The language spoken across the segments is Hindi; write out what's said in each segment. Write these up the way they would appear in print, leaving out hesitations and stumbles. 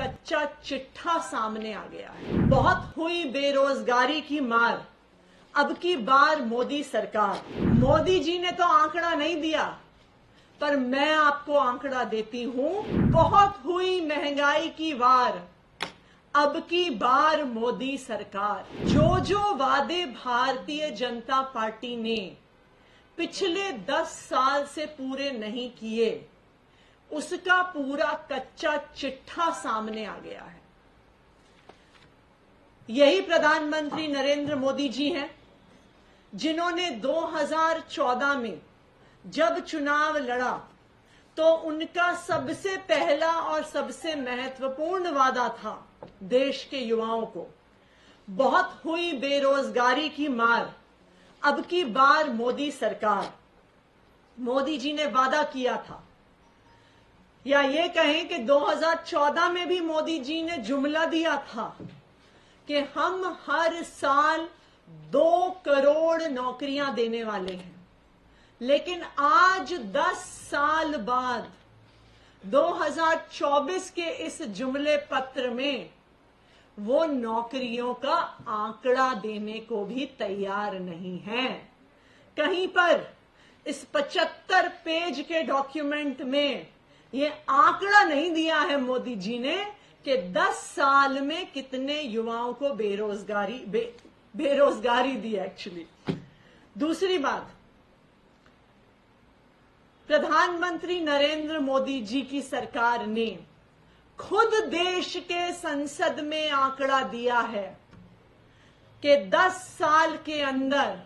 कच्चा चिट्ठा सामने आ गया है। बहुत हुई बेरोजगारी की मार, अब की बार मोदी सरकार। मोदी जी ने तो आंकड़ा नहीं दिया, पर मैं आपको आंकड़ा देती हूं। बहुत हुई महंगाई की वार, अब की बार मोदी सरकार। जो जो वादे भारतीय जनता पार्टी ने पिछले 10 साल से पूरे नहीं किए, उसका पूरा कच्चा चिट्ठा सामने आ गया है। यही प्रधानमंत्री नरेंद्र मोदी जी हैं, जिन्होंने 2014 में जब चुनाव लड़ा तो उनका सबसे पहला और सबसे महत्वपूर्ण वादा था देश के युवाओं को, बहुत हुई बेरोजगारी की मार, अब की बार मोदी सरकार। मोदी जी ने वादा किया था, या ये कहें कि 2014 में भी मोदी जी ने जुमला दिया था कि हम हर साल 2 करोड़ नौकरियां देने वाले हैं। लेकिन आज 10 साल बाद 2024 के इस जुमले पत्र में वो नौकरियों का आंकड़ा देने को भी तैयार नहीं है। कहीं पर इस 75 पेज के डॉक्यूमेंट में ये आंकड़ा नहीं दिया है मोदी जी ने कि 10 साल में कितने युवाओं को बेरोजगारी दी एक्चुअली। दूसरी बात, प्रधानमंत्री नरेंद्र मोदी जी की सरकार ने खुद देश के संसद में आंकड़ा दिया है कि 10 साल के अंदर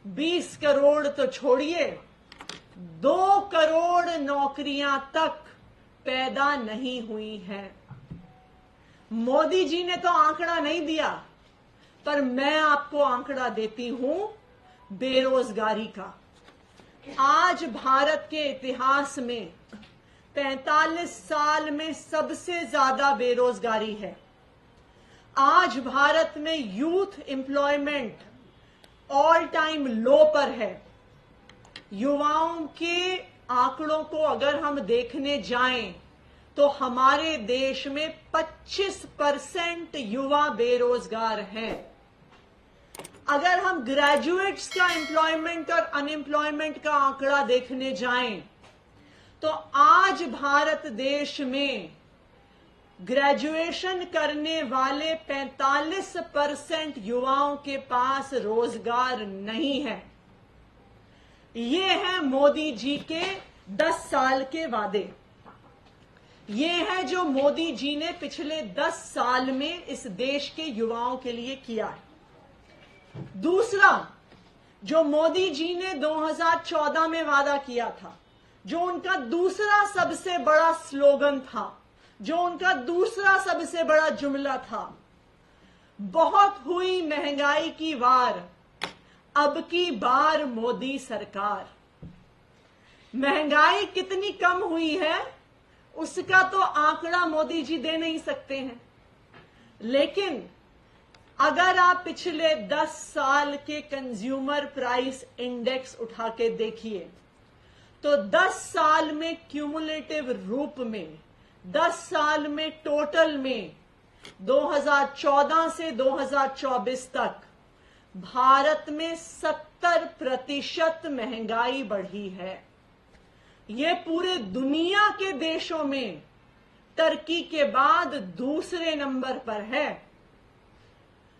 20 करोड़ तो छोड़िए, 2 करोड़ नौकरियां तक पैदा नहीं हुई हैं। मोदी जी ने तो आंकड़ा नहीं दिया, पर मैं आपको आंकड़ा देती हूं बेरोजगारी का। आज भारत के इतिहास में 45 साल में सबसे ज्यादा बेरोजगारी है। आज भारत में यूथ एम्प्लॉयमेंट ऑल टाइम लो पर है। युवाओं के आंकड़ों को अगर हम देखने जाएं तो हमारे देश में 25% युवा बेरोजगार हैं। अगर हम ग्रेजुएट्स का एम्प्लॉयमेंट और अनएम्प्लॉयमेंट का आंकड़ा देखने जाएं तो आज भारत देश में ग्रेजुएशन करने वाले 45% युवाओं के पास रोजगार नहीं है। ये है मोदी जी के 10 साल के वादे। ये है जो मोदी जी ने पिछले 10 साल में इस देश के युवाओं के लिए किया है। दूसरा, जो मोदी जी ने 2014 में वादा किया था, जो उनका दूसरा सबसे बड़ा स्लोगन था, जो उनका दूसरा सबसे बड़ा जुमला था, बहुत हुई महंगाई की वार, अब की बार मोदी सरकार। महंगाई कितनी कम हुई है उसका तो आंकड़ा मोदी जी दे नहीं सकते हैं, लेकिन अगर आप पिछले 10 साल के कंज्यूमर प्राइस इंडेक्स उठा के देखिए तो 10 साल में क्यूमुलेटिव रूप में, 10 साल में टोटल में 2014 से 2024 तक भारत में 70% महंगाई बढ़ी है। ये पूरे दुनिया के देशों में टर्की के बाद दूसरे नंबर पर है।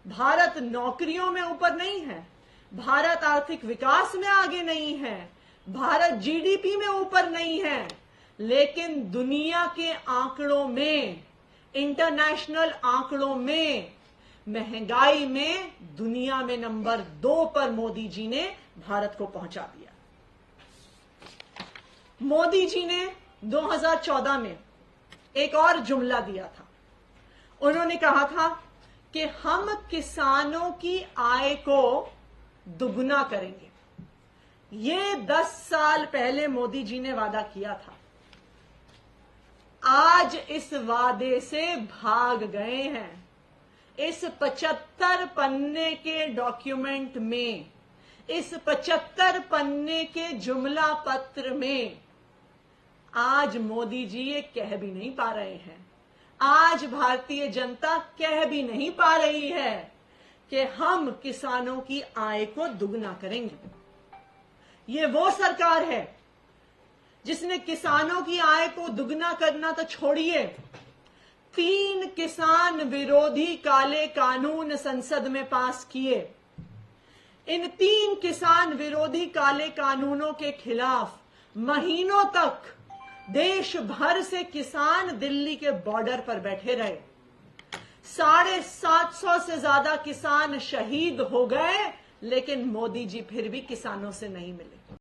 भारत नौकरियों में ऊपर नहीं है, भारत आर्थिक विकास में आगे नहीं है, भारत जीडीपी में ऊपर नहीं है, लेकिन दुनिया के आंकड़ों में, इंटरनेशनल आंकड़ों में, महंगाई में दुनिया में नंबर 2 पर मोदी जी ने भारत को पहुंचा दिया। मोदी जी ने 2014 में एक और जुमला दिया था। उन्होंने कहा था कि हम किसानों की आय को दुगना करेंगे। ये 10 साल पहले मोदी जी ने वादा किया था। आज इस वादे से भाग गए हैं। इस 75 पन्ने के डॉक्यूमेंट में, इस 75 पन्ने के जुमला पत्र में आज मोदी जी ये कह भी नहीं पा रहे हैं। आज भारतीय जनता कह भी नहीं पा रही है कि हम किसानों की आय को दुगना करेंगे। ये वो सरकार है जिसने किसानों की आय को दुगना करना तो छोड़िए, 3 किसान विरोधी काले कानून संसद में पास किए। इन 3 किसान विरोधी काले कानूनों के खिलाफ महीनों तक देश भर से किसान दिल्ली के बॉर्डर पर बैठे रहे। 750 से ज्यादा किसान शहीद हो गए, लेकिन मोदी जी फिर भी किसानों से नहीं मिले।